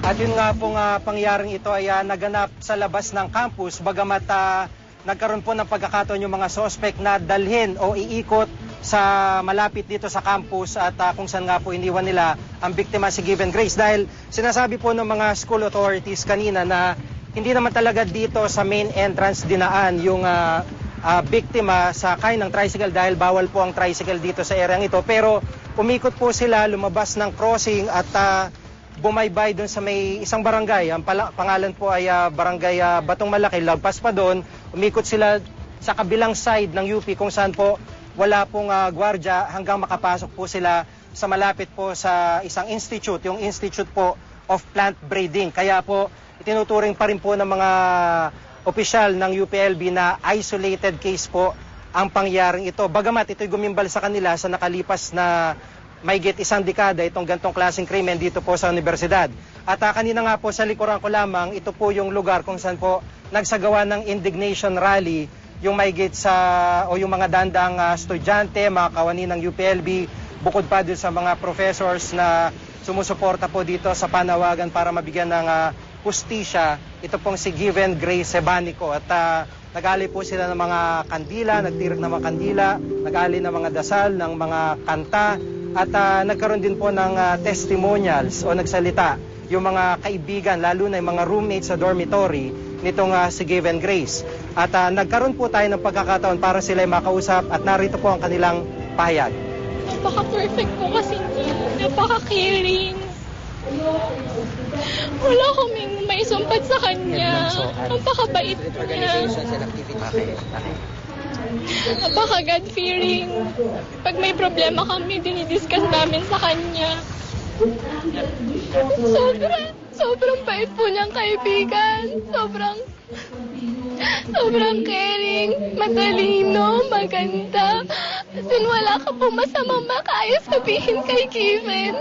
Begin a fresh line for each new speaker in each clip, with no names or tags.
At yun nga pong pangyaring ito ay naganap sa labas ng campus, bagamat nagkaroon po ng pagkakataon yung mga suspect na dalhin o iikot sa malapit dito sa campus at kung saan nga po iniwan nila ang biktima si Given Grace. Dahil sinasabi po ng mga school authorities kanina na hindi naman talaga dito sa main entrance dinaan yung biktima sa kay ng tricycle dahil bawal po ang tricycle dito sa areang ito. Pero umikot po sila, lumabas ng crossing at bumaybay doon sa may isang barangay. Ang pangalan po ay Barangay Batong Malaki. Lagpas pa doon, umikot sila sa kabilang side ng UP kung saan po wala pong gwardya hanggang makapasok po sila sa malapit po sa isang institute, yung Institute po of Plant Breeding. Kaya po itinuturing pa rin po ng mga opisyal ng UPLB na isolated case po ang pangyaring ito. Bagamat ito'y gumimbal sa kanila sa nakalipas na mahigit isang dekada itong gantong klaseng krimen dito po sa universidad. At kanina nga po sa likuran ko lamang, ito po yung lugar kung saan po nagsagawa ng indignation rally yung mahigit sa o yung mga dandang estudyante, mga kawani ng UPLB, bukod pa dun sa mga professors na sumusuporta po dito sa panawagan para mabigyan ng hustisya. Ito pong si Given Grace Sebanico at nag-ali po sila ng mga kandila, nagtirag ng mga kandila, nag-ali ng mga dasal, ng mga kanta at nagkaroon din po ng testimonials o nagsalita yung mga kaibigan, lalo na yung mga roommates sa dormitory nitong si Given Grace. At nagkaroon po tayo ng pagkakataon para sila makausap at narito po ang kanilang pahayag.
Napaka-perfect po kasi niya, napaka-caring. Wala kaming maisumpat sa kanya. Napaka-bait niya. Napaka-God-fearing. Pag may problema kami, dinidiscuss namin sa kanya. Sobrang bait po niyang kaibigan. Sobrang caring, matalino, maganda. As in, wala ka po masamang makaya sabihin kay Given.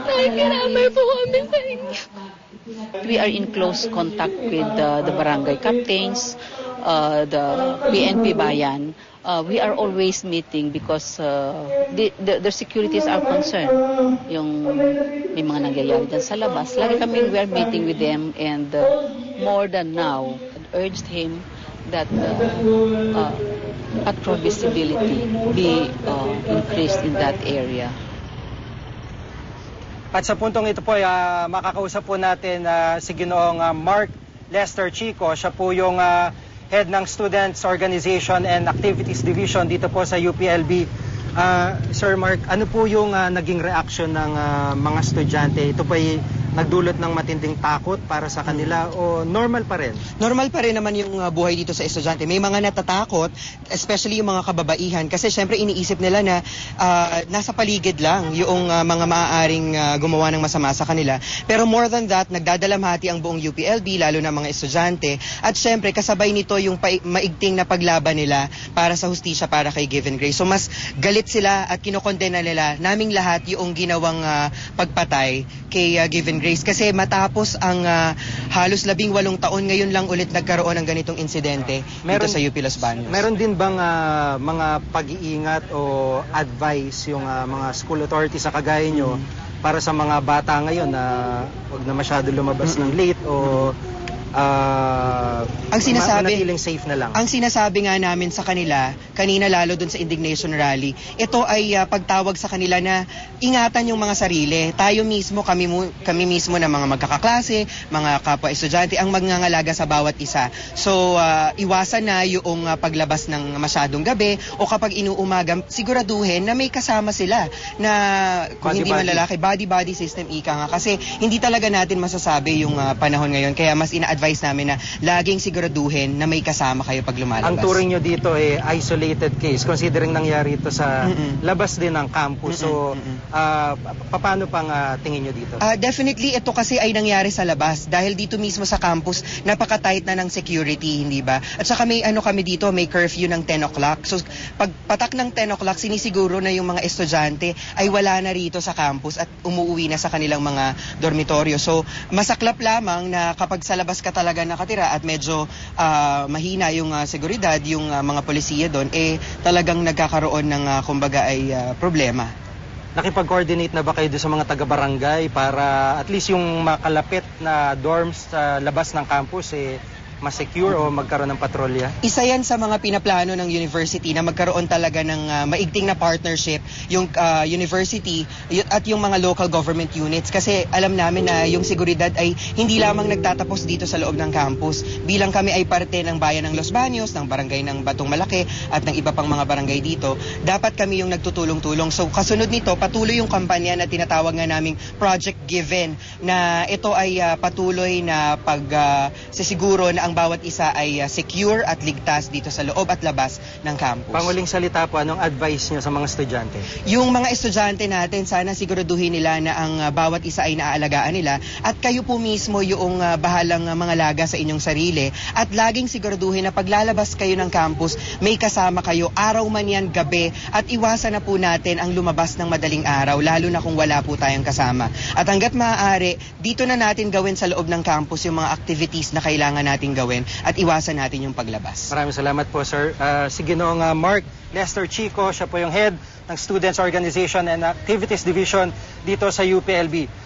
Nakikiramay po kami sa inyo.
We are in close contact with the barangay captains, the PNP Bayan. We are always meeting because the securities are concerned. Yung may mga nangyayari dyan sa labas. Lagi kami we are meeting with them and more than now, urged him that patrol visibility be increased in that area.
At sa puntong ito po, makakausap po natin si Ginoong Mark Lester Chico. Siya po yung head ng Students Organization and Activities Division dito po sa UPLB. Sir Mark, ano po yung naging reaction ng mga estudyante? Ito po ay nagdulot ng matinding takot para sa kanila o normal pa rin?
Normal pa rin naman yung buhay dito sa estudyante. May mga natatakot, especially yung mga kababaihan kasi syempre iniisip nila na nasa paligid lang yung mga maaaring gumawa ng masama sa kanila. Pero more than that, nagdadalamhati ang buong UPLB, lalo na mga estudyante. At syempre, kasabay nito yung maigting na paglaban nila para sa hustisya para kay Given Grace. So mas galit sila at kinokondena nila naming lahat yung ginawang pagpatay kay Given Grace. Kasi matapos ang halos 18 taon, ngayon lang ulit nagkaroon ng ganitong insidente dito sa UP Los Baños.
Meron din bang mga pag-iingat o advice yung mga school authorities sa kagaya nyo para sa mga bata ngayon na huwag na masyado lumabas ng late o
ang sinasabi,
safe na lang?
Ang sinasabi nga namin sa kanila, kanina lalo dun sa indignation rally, ito ay pagtawag sa kanila na ingatan yung mga sarili. Tayo mismo, kami mismo na mga magkakaklase, mga kapwa estudyante, ang magngangalaga sa bawat isa. So, iwasan na yung paglabas ng masyadong gabi o kapag inuumaga, siguraduhin na may kasama sila na kung hindi man lalaki, body system ika nga. Kasi hindi talaga natin masasabi yung panahon ngayon. Kaya mas ina-advise namin na laging siguraduhin na may kasama kayo pag lumalabas.
Ang turing nyo dito ay isolated case considering nangyari ito sa labas din ng campus. So, paano pang tingin nyo dito?
Definitely, ito kasi ay nangyari sa labas dahil dito mismo sa campus, napaka-tight na ng security, hindi ba? At saka may kami dito, may curfew ng 10 o'clock. So, pag patak ng 10 o'clock, sinisiguro na yung mga estudyante ay wala na rito sa campus at umuwi na sa kanilang mga dormitoryo. So, masaklap lamang na kapag sa labas ka talaga nakatira at medyo mahina yung seguridad, yung mga polisiya doon, talagang nagkakaroon ng kumbaga ay problema.
nakipag-coordinate na ba kayo doon sa mga taga-barangay para at least yung makalapit na dorms sa labas ng campus mas-secure o magkaroon ng patrolya?
Isa yan sa mga pinaplano ng university na magkaroon talaga ng maigting na partnership yung university at yung mga local government units kasi alam namin na yung seguridad ay hindi lamang nagtatapos dito sa loob ng campus. Bilang kami ay parte ng bayan ng Los Baños, ng barangay ng Batong Malaki at ng iba pang mga barangay dito, dapat kami yung nagtutulong-tulong. So kasunod nito, patuloy yung kampanya na tinatawag nga naming Project Given na ito ay patuloy na pagsisiguro na ang bawat isa ay secure at ligtas dito sa loob at labas ng campus.
Panguling salita po, anong advice nyo sa mga estudyante?
Yung mga estudyante natin, sana siguraduhin nila na ang bawat isa ay naaalagaan nila at kayo po mismo yung bahalang mga laga sa inyong sarili at laging siguraduhin na paglalabas kayo ng campus, may kasama kayo araw man yan, gabi at iwasan na po natin ang lumabas ng madaling araw lalo na kung wala po tayong kasama. At hanggat maaari, dito na natin gawin sa loob ng campus yung mga activities na kailangan nating gawin at iwasan natin yung paglabas.
Maraming salamat po, sir. Si Ginoong Mark Lester Chico, siya po yung head ng Students Organization and Activities Division dito sa UPLB.